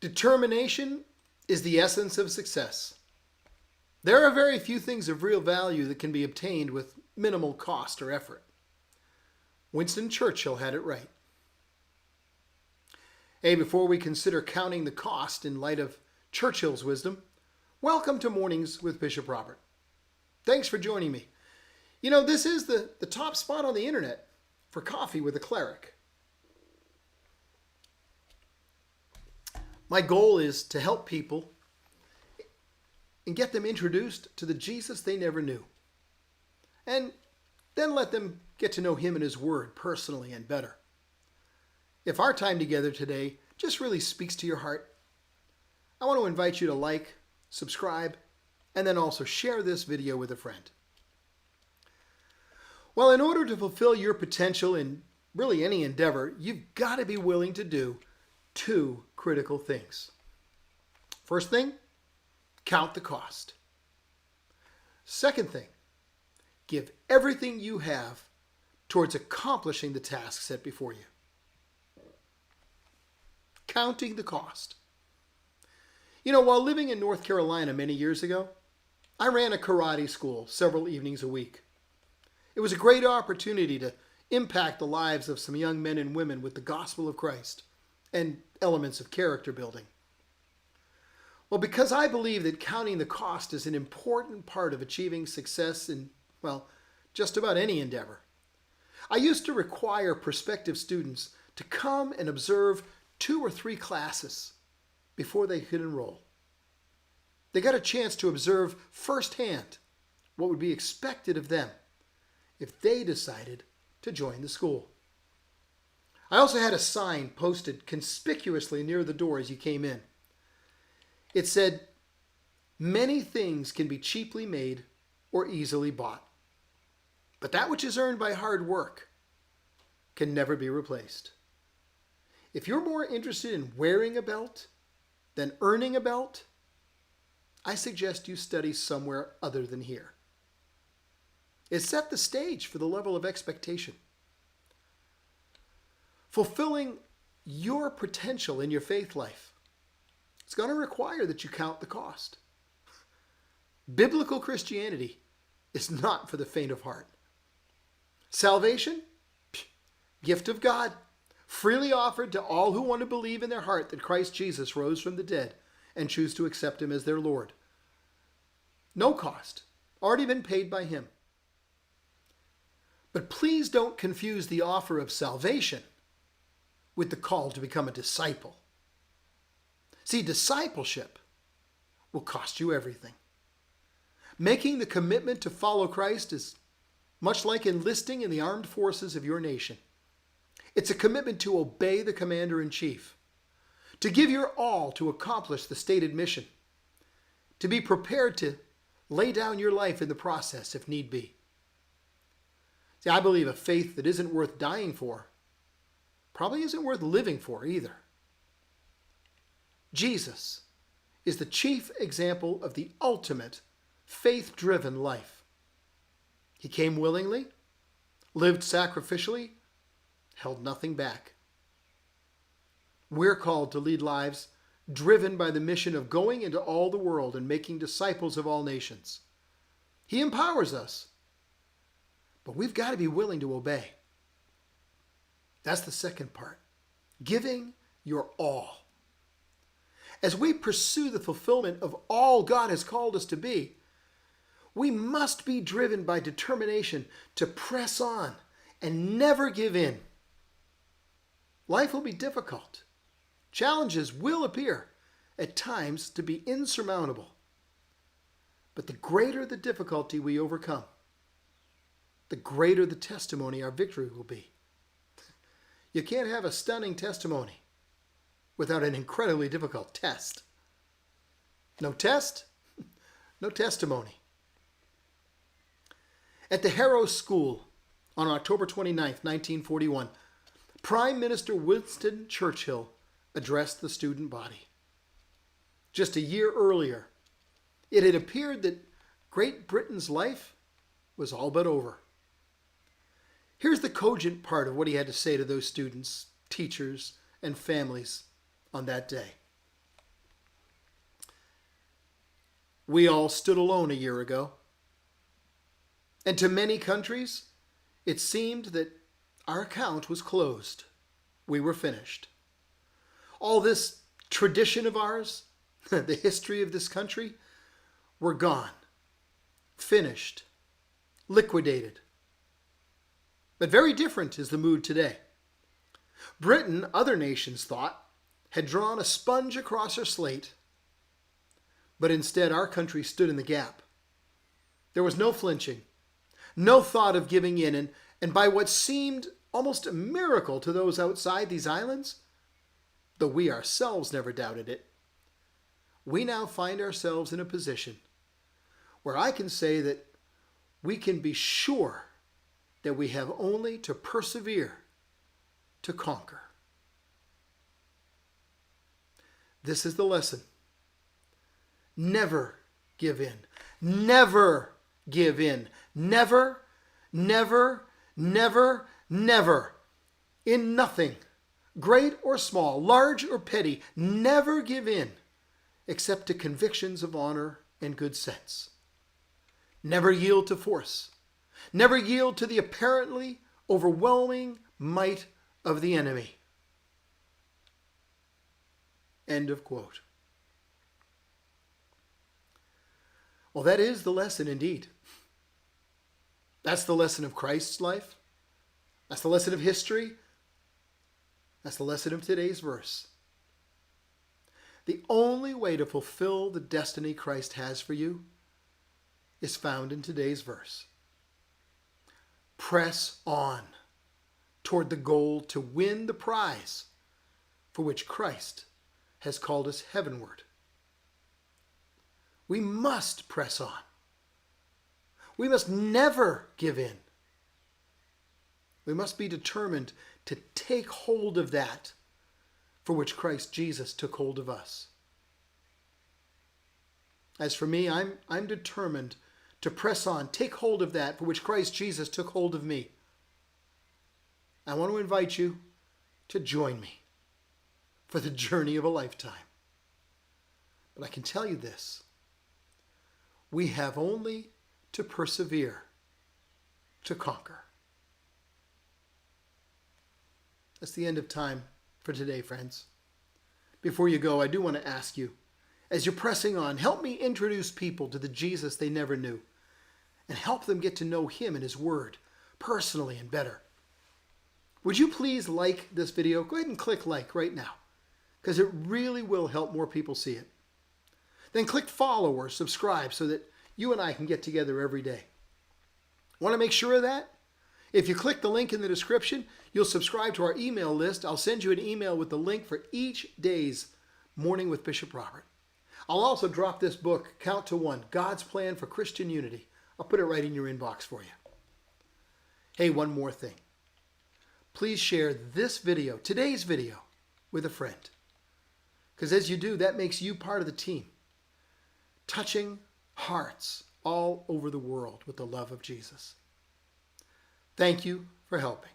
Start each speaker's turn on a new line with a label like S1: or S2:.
S1: Determination is the essence of success. There are very few things of real value that can be obtained with minimal cost or effort. Winston Churchill had it right. Hey, before we consider counting the cost in light of Churchill's wisdom, welcome to Mornings with Bishop Robert. Thanks for joining me. You know, this is the top spot on the internet for coffee with a cleric. My goal is to help people and get them introduced to the Jesus they never knew. And then let them get to know him and his word personally and better. If our time together today just really speaks to your heart, I want to invite you to like, subscribe, and then also share this video with a friend. Well, in order to fulfill your potential in really any endeavor, you've got to be willing to do two critical things. First thing, count the cost. Second thing, give everything you have towards accomplishing the task set before you. Counting the cost. You know, while living in North Carolina many years ago, I ran a karate school several evenings a week. It was a great opportunity to impact the lives of some young men and women with the gospel of Christ and elements of character building. Well, because I believe that counting the cost is an important part of achieving success in, well, just about any endeavor, I used to require prospective students to come and observe 2 or 3 classes before they could enroll. They got a chance to observe firsthand what would be expected of them if they decided to join the school. I also had a sign posted conspicuously near the door as you came in. It said, "Many things can be cheaply made or easily bought, but that which is earned by hard work can never be replaced." If you're more interested in wearing a belt than earning a belt, I suggest you study somewhere other than here. It set the stage for the level of expectation. Fulfilling your potential in your faith life, it's going to require that you count the cost. Biblical Christianity is not for the faint of heart. Salvation, gift of God, freely offered to all who want to believe in their heart that Christ Jesus rose from the dead and choose to accept him as their Lord. No cost, already been paid by him. But please don't confuse the offer of salvation with the call to become a disciple. See, discipleship will cost you everything. Making the commitment to follow Christ is much like enlisting in the armed forces of your nation. It's a commitment to obey the commander-in-chief, to give your all to accomplish the stated mission, to be prepared to lay down your life in the process if need be. See, I believe a faith that isn't worth dying for probably isn't worth living for either. Jesus is the chief example of the ultimate faith-driven life. He came willingly, lived sacrificially, held nothing back. We're called to lead lives driven by the mission of going into all the world and making disciples of all nations. He empowers us, but we've got to be willing to obey. That's the second part, giving your all. As we pursue the fulfillment of all God has called us to be, we must be driven by determination to press on and never give in. Life will be difficult. Challenges will appear at times to be insurmountable. But the greater the difficulty we overcome, the greater the testimony our victory will be. You can't have a stunning testimony without an incredibly difficult test. No test, no testimony. At the Harrow School on October 29th, 1941, Prime Minister Winston Churchill addressed the student body. Just a year earlier, it had appeared that Great Britain's life was all but over. Here's the cogent part of what he had to say to those students, teachers, and families on that day. We all stood alone a year ago. And to many countries, it seemed that our account was closed. We were finished. All this tradition of ours, the history of this country, were gone, finished, liquidated. But very different is the mood today. Britain, other nations thought, had drawn a sponge across her slate, but instead our country stood in the gap. There was no flinching, no thought of giving in, and by what seemed almost a miracle to those outside these islands, though we ourselves never doubted it, we now find ourselves in a position where I can say that we can be sure that we have only to persevere to conquer. This is the lesson. Never give in. Never give in. Never, never, never, never. In nothing, great or small, large or petty, never give in except to convictions of honor and good sense. Never yield to force. Never yield to the apparently overwhelming might of the enemy. End of quote. Well, that is the lesson indeed. That's the lesson of Christ's life. That's the lesson of history. That's the lesson of today's verse. The only way to fulfill the destiny Christ has for you is found in today's verse. Press on toward the goal to win the prize for which Christ has called us heavenward. We must press on. We must never give in. We must be determined to take hold of that for which Christ Jesus took hold of us. As for me, I'm determined to press on, take hold of that for which Christ Jesus took hold of me. I want to invite you to join me for the journey of a lifetime. But I can tell you this, we have only to persevere to conquer. That's the end of time for today, friends. Before you go, I do want to ask you, as you're pressing on, help me introduce people to the Jesus they never knew and help them get to know him and his word personally and better. Would you please like this video? Go ahead and click like right now because it really will help more people see it. Then click follow or subscribe so that you and I can get together every day. Want to make sure of that? If you click the link in the description, you'll subscribe to our email list. I'll send you an email with the link for each day's Morning with Bishop Robert. I'll also drop this book, Count to One, God's Plan for Christian Unity. I'll put it right in your inbox for you. Hey, one more thing. Please share this video, today's video, with a friend. Because as you do, that makes you part of the team, touching hearts all over the world with the love of Jesus. Thank you for helping.